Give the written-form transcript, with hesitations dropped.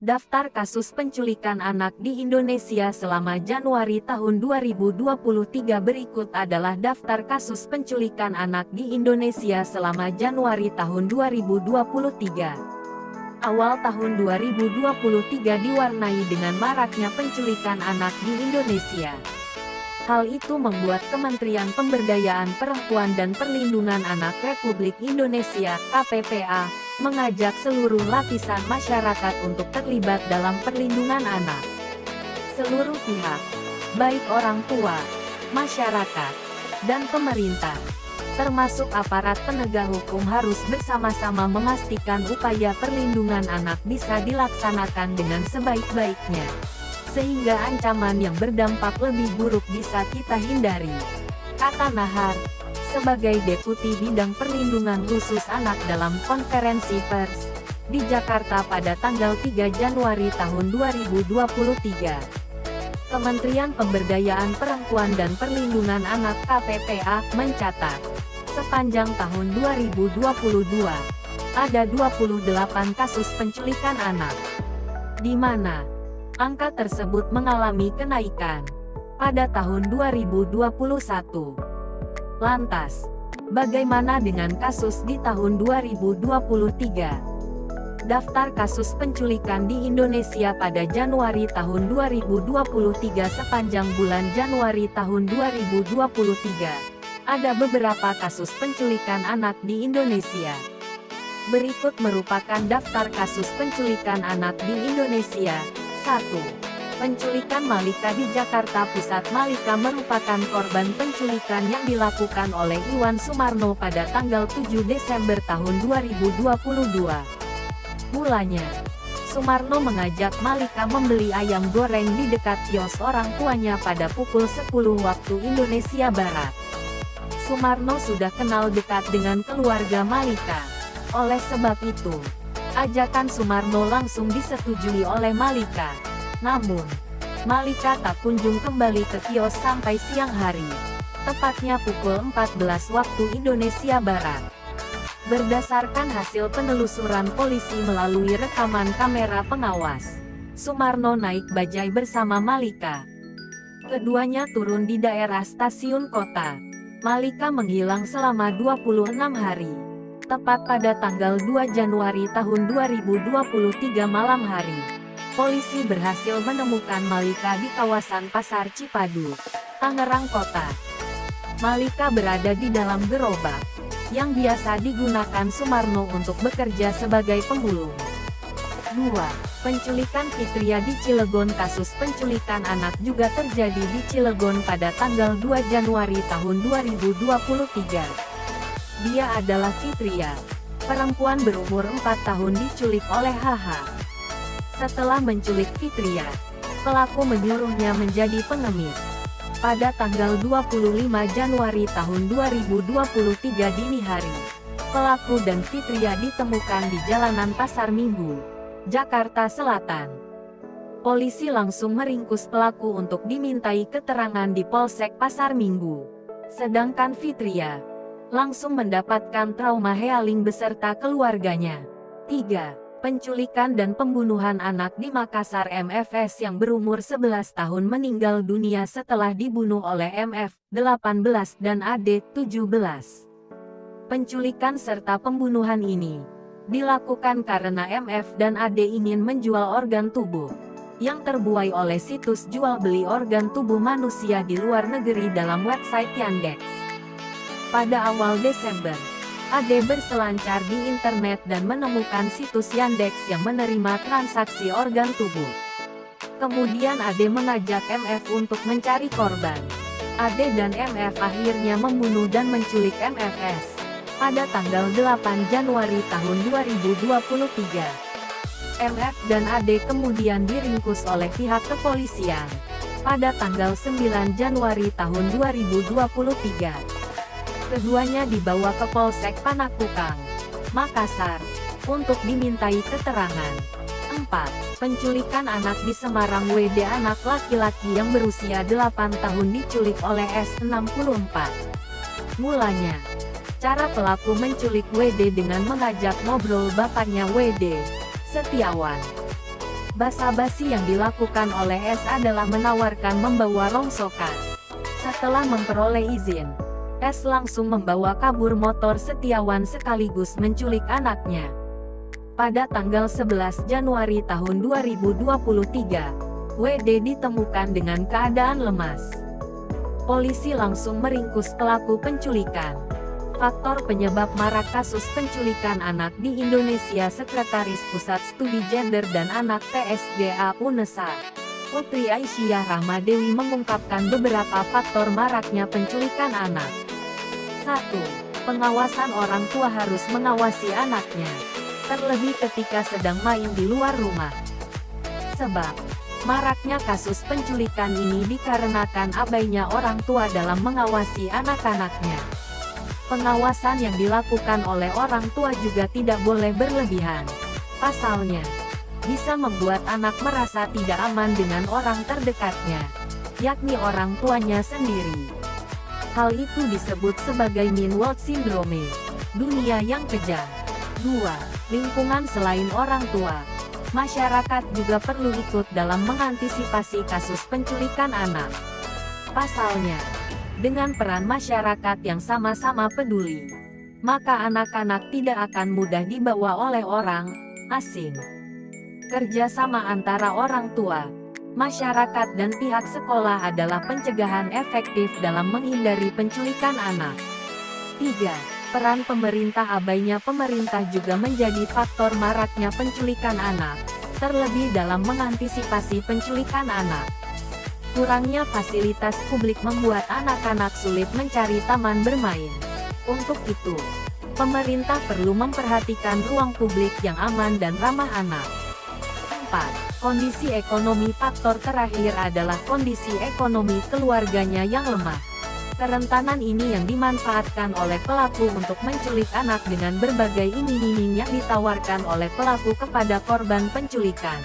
Daftar kasus penculikan anak di Indonesia selama Januari tahun 2023 berikut adalah daftar kasus penculikan anak di Indonesia selama Januari tahun 2023. Awal tahun 2023 diwarnai dengan maraknya penculikan anak di Indonesia. Hal itu membuat Kementerian Pemberdayaan Perempuan dan Perlindungan Anak Republik Indonesia (KPPA) mengajak seluruh lapisan masyarakat untuk terlibat dalam perlindungan anak. Seluruh pihak, baik orang tua, masyarakat, dan pemerintah, termasuk aparat penegak hukum harus bersama-sama memastikan upaya perlindungan anak bisa dilaksanakan dengan sebaik-baiknya, sehingga ancaman yang berdampak lebih buruk bisa kita hindari, kata Nahar, sebagai Deputi Bidang Perlindungan Khusus Anak dalam konferensi pers di Jakarta pada tanggal 3 Januari tahun 2023. Kementerian Pemberdayaan Perempuan dan Perlindungan Anak (KPPA) mencatat, sepanjang tahun 2022, ada 28 kasus penculikan anak, di mana angka tersebut mengalami kenaikan pada tahun 2021. Lantas, bagaimana dengan kasus di tahun 2023? Daftar kasus penculikan di Indonesia pada Januari tahun 2023 sepanjang bulan Januari tahun 2023. Ada beberapa kasus penculikan anak di Indonesia. Berikut merupakan daftar kasus penculikan anak di Indonesia. 1. Penculikan Malika di Jakarta Pusat. Malika merupakan korban penculikan yang dilakukan oleh Iwan Sumarno pada tanggal 7 Desember tahun 2022. Mulanya, Sumarno mengajak Malika membeli ayam goreng di dekat kios orang tuanya pada pukul 10 waktu Indonesia Barat. Sumarno sudah kenal dekat dengan keluarga Malika. Oleh sebab itu, ajakan Sumarno langsung disetujui oleh Malika. Namun, Malika tak kunjung kembali ke kios sampai siang hari, tepatnya pukul 14 waktu Indonesia Barat. Berdasarkan hasil penelusuran polisi melalui rekaman kamera pengawas, Sumarno naik bajai bersama Malika. Keduanya turun di daerah stasiun kota. Malika menghilang selama 26 hari. Tepat pada tanggal 2 Januari tahun 2023 malam hari, polisi berhasil menemukan Malika di kawasan Pasar Cipadu, Tangerang Kota. Malika berada di dalam gerobak yang biasa digunakan Sumarno untuk bekerja sebagai pemulung. 2. Penculikan Fitria di Cilegon. Kasus penculikan anak juga terjadi di Cilegon pada tanggal 2 Januari tahun 2023. Dia adalah Fitria, perempuan berumur 4 tahun diculik oleh HH. Setelah menculik Fitria, pelaku menyuruhnya menjadi pengemis. Pada tanggal 25 Januari tahun 2023 dini hari, pelaku dan Fitria ditemukan di jalanan Pasar Minggu, Jakarta Selatan. Polisi langsung meringkus pelaku untuk dimintai keterangan di Polsek Pasar Minggu. Sedangkan Fitria langsung mendapatkan trauma healing beserta keluarganya. 3. Penculikan dan pembunuhan anak di Makassar. MFS yang berumur 11 tahun meninggal dunia setelah dibunuh oleh MF, 18 dan AD, 17. Penculikan serta pembunuhan ini dilakukan karena MF dan AD ingin menjual organ tubuh yang terbuai oleh situs jual beli organ tubuh manusia di luar negeri dalam website Yandex. Pada awal Desember, Ade berselancar di internet dan menemukan situs Yandex yang menerima transaksi organ tubuh. Kemudian Ade mengajak MF untuk mencari korban. Ade dan MF akhirnya membunuh dan menculik MFS pada tanggal 8 Januari tahun 2023. MF dan Ade kemudian diringkus oleh pihak kepolisian pada tanggal 9 Januari tahun 2023. Keduanya dibawa ke Polsek Panakukang, Makassar, untuk dimintai keterangan. 4. Penculikan anak di Semarang. WD, anak laki-laki yang berusia 8 tahun diculik oleh S64. Mulanya, cara pelaku menculik WD dengan mengajak ngobrol bapaknya WD, Setiawan. Basa-basi yang dilakukan oleh S adalah menawarkan membawa rongsokan. Setelah memperoleh izin, S langsung membawa kabur motor Setiawan sekaligus menculik anaknya. Pada tanggal 11 Januari tahun 2023, WD ditemukan dengan keadaan lemas. Polisi langsung meringkus pelaku penculikan. Faktor penyebab marak kasus penculikan anak di Indonesia. Sekretaris Pusat Studi Gender dan Anak TSGA UNESA, Putri Aisyah Rahmadewi mengungkapkan beberapa faktor maraknya penculikan anak. 1. Pengawasan orang tua harus mengawasi anaknya, terlebih ketika sedang main di luar rumah. Sebab maraknya kasus penculikan ini dikarenakan abainya orang tua dalam mengawasi anak-anaknya. Pengawasan yang dilakukan oleh orang tua juga tidak boleh berlebihan. Pasalnya, bisa membuat anak merasa tidak aman dengan orang terdekatnya, yakni orang tuanya sendiri. Hal itu disebut sebagai mean world syndrome, dunia yang kejam. 2. Lingkungan selain orang tua. Masyarakat juga perlu ikut dalam mengantisipasi kasus penculikan anak. Pasalnya, dengan peran masyarakat yang sama-sama peduli, maka anak-anak tidak akan mudah dibawa oleh orang asing. Kerjasama antara orang tua, masyarakat dan pihak sekolah adalah pencegahan efektif dalam menghindari penculikan anak. 3. Peran pemerintah. Abainya pemerintah juga menjadi faktor maraknya penculikan anak, terlebih dalam mengantisipasi penculikan anak. Kurangnya fasilitas publik membuat anak-anak sulit mencari taman bermain. Untuk itu, pemerintah perlu memperhatikan ruang publik yang aman dan ramah anak. 4. Kondisi ekonomi. Faktor terakhir adalah kondisi ekonomi keluarganya yang lemah. Kerentanan ini yang dimanfaatkan oleh pelaku untuk menculik anak dengan berbagai iming-iming yang ditawarkan oleh pelaku kepada korban penculikan.